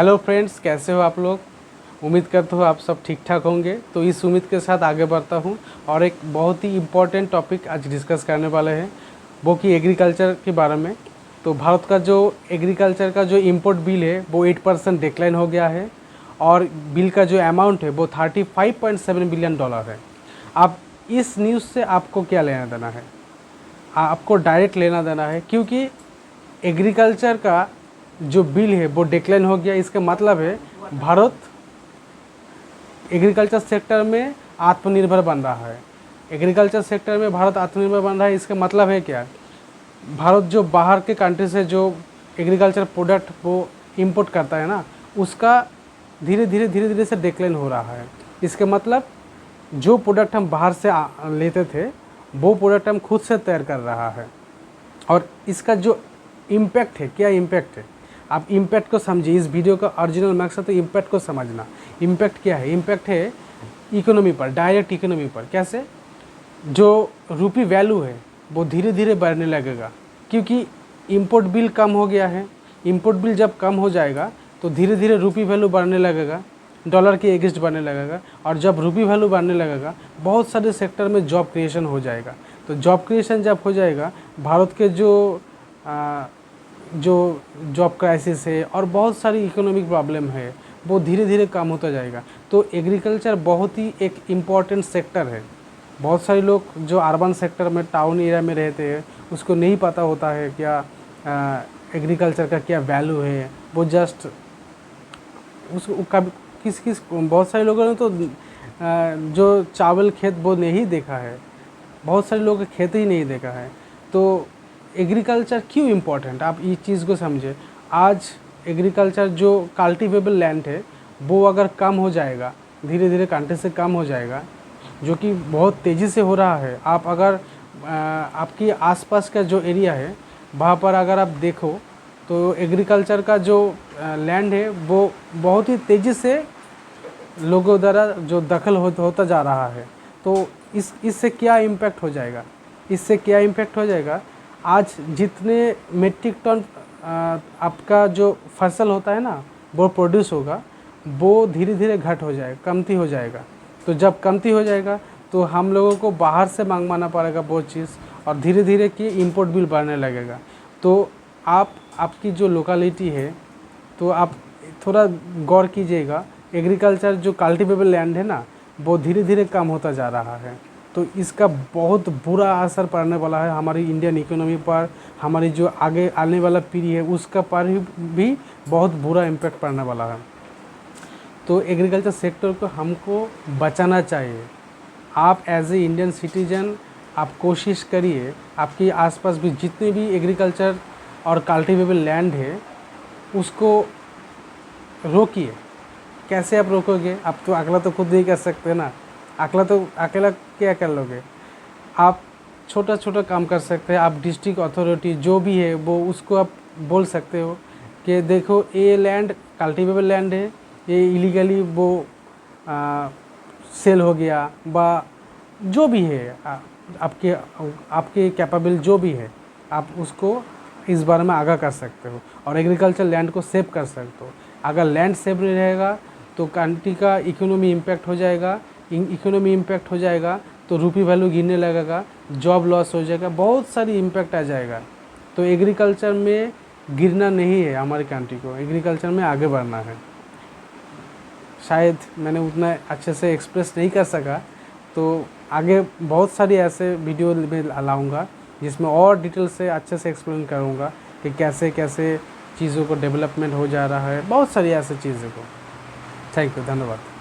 Hello friends, कैसे हो आप लोग। उम्मीद करता हूँ आप सब ठीक ठाक होंगे। तो इस उम्मीद के साथ आगे बढ़ता हूँ और एक बहुत ही इम्पोर्टेंट टॉपिक आज डिस्कस करने वाले हैं, वो कि एग्रीकल्चर के बारे में। तो भारत का जो एग्रीकल्चर का जो इंपोर्ट बिल है वो 8% डिक्लाइन हो गया है और बिल का जो अमाउंट है वो $35.7 बिलियन है। अब इस न्यूज़ से आपको क्या लेना देना है? आपको डायरेक्ट लेना देना है, क्योंकि एग्रीकल्चर का जो बिल है वो डिक्लाइन हो गया। इसका मतलब है भारत एग्रीकल्चर सेक्टर में आत्मनिर्भर बन रहा है। एग्रीकल्चर सेक्टर में भारत आत्मनिर्भर बन रहा है, इसका मतलब है क्या? भारत जो बाहर के कंट्री से जो एग्रीकल्चर प्रोडक्ट वो इंपोर्ट करता है ना, उसका धीरे धीरे से डिक्लाइन हो रहा है। इसका मतलब जो प्रोडक्ट हम बाहर से लेते थे वो प्रोडक्ट हम खुद से तैयार कर रहा है। और इसका जो इम्पैक्ट है, क्या इम्पैक्ट है, आप इम्पैक्ट को समझिए। इस वीडियो का ओरिजिनल मकसद तो इम्पैक्ट को समझना। इम्पैक्ट क्या है? इम्पैक्ट है इकोनॉमी पर, डायरेक्ट इकोनॉमी पर। कैसे? जो रूपी वैल्यू है वो धीरे धीरे बढ़ने लगेगा, क्योंकि इंपोर्ट बिल कम हो गया है। इंपोर्ट बिल जब कम हो जाएगा तो धीरे धीरे रूपी वैल्यू बढ़ने लगेगा, डॉलर के एगेंस्ट बढ़ने लगेगा। और जब रूपी वैल्यू बढ़ने लगेगा, बहुत सारे सेक्टर में जॉब क्रिएशन हो जाएगा। तो जॉब क्रिएशन जब हो जाएगा, भारत के जो जॉब क्राइसिस है और बहुत सारी इकोनॉमिक प्रॉब्लम है वो धीरे धीरे कम होता जाएगा। तो एग्रीकल्चर बहुत ही एक इम्पॉर्टेंट सेक्टर है। बहुत सारे लोग जो अर्बन सेक्टर में, टाउन एरिया में रहते हैं, उसको नहीं पता होता है क्या एग्रीकल्चर का क्या वैल्यू है। वो जस्ट उसका किस बहुत सारे लोगों ने तो जो चावल खेत वो नहीं देखा है, बहुत सारे लोगों का खेत ही नहीं देखा है। तो एग्रीकल्चर क्यों इम्पोर्टेंट, आप इस चीज़ को समझे। आज एग्रीकल्चर जो कल्टीवेबल लैंड है वो अगर कम हो जाएगा, धीरे धीरे कंट्री से कम हो जाएगा, जो कि बहुत तेज़ी से हो रहा है। आप अगर आपकी आसपास का जो एरिया है वहाँ पर अगर आप देखो तो एग्रीकल्चर का जो लैंड है वो बहुत ही तेज़ी से लोगों द्वारा जो दखल होता जा रहा है। तो इससे क्या इम्पैक्ट हो जाएगा? इससे क्या इम्पैक्ट हो जाएगा? आज जितने मेट्रिक टन आपका जो फसल होता है ना वो प्रोड्यूस होगा, वो धीरे धीरे घट हो जाएगा, कमती हो जाएगा। तो जब कमती हो जाएगा तो हम लोगों को बाहर से मंगवाना पड़ेगा बहुत चीज़, और धीरे धीरे कि इंपोर्ट बिल बढ़ने लगेगा। तो आपकी जो लोकेलिटी है, तो आप थोड़ा गौर कीजिएगा। एग्रीकल्चर जो कल्टीवेबल लैंड है ना वो धीरे धीरे कम होता जा रहा है। तो इसका बहुत बुरा असर पड़ने वाला है हमारी इंडियन इकोनॉमी पर, हमारी जो आगे आने वाला पीढ़ी है उसका पर भी बहुत बुरा इम्पैक्ट पड़ने वाला है। तो एग्रीकल्चर सेक्टर को हमको बचाना चाहिए। आप एज ए इंडियन सिटीजन आप कोशिश करिए, आपके आसपास भी जितने भी एग्रीकल्चर और कल्टीवेबल लैंड है उसको रोकिए। कैसे आप रोकोगे? आप तो अकेला तो खुद नहीं कर सकते ना। अकेला क्या कर लोगे? आप छोटा छोटा काम कर सकते हैं। आप डिस्ट्रिक्ट अथॉरिटी जो भी है वो उसको आप बोल सकते हो कि देखो ये लैंड कल्टीवेबल लैंड है, ये इलीगली वो सेल हो गया, बा जो भी है आपके कैपेबल जो भी है, आप उसको इस बारे में आगाह कर सकते हो और एग्रीकल्चर लैंड को सेव कर सकते हो। अगर लैंड सेव नहीं रहेगा तो कंट्री का इकोनॉमी इम्पैक्ट हो जाएगा। इकोनॉमी इम्पैक्ट हो जाएगा तो रूपी वैल्यू गिरने लगेगा, जॉब लॉस हो जाएगा, बहुत सारी इम्पैक्ट आ जाएगा। तो एग्रीकल्चर में गिरना नहीं है हमारी कंट्री को, एग्रीकल्चर में आगे बढ़ना है। शायद मैंने उतना अच्छे से एक्सप्रेस नहीं कर सका, तो आगे बहुत सारी ऐसे वीडियो में लाऊंगा जिसमें और डिटेल से अच्छे से एक्सप्लेन करूंगा कि कैसे कैसे चीज़ों को डेवलपमेंट हो जा रहा है, बहुत सारी ऐसी चीज़ों को। थैंक यू, धन्यवाद।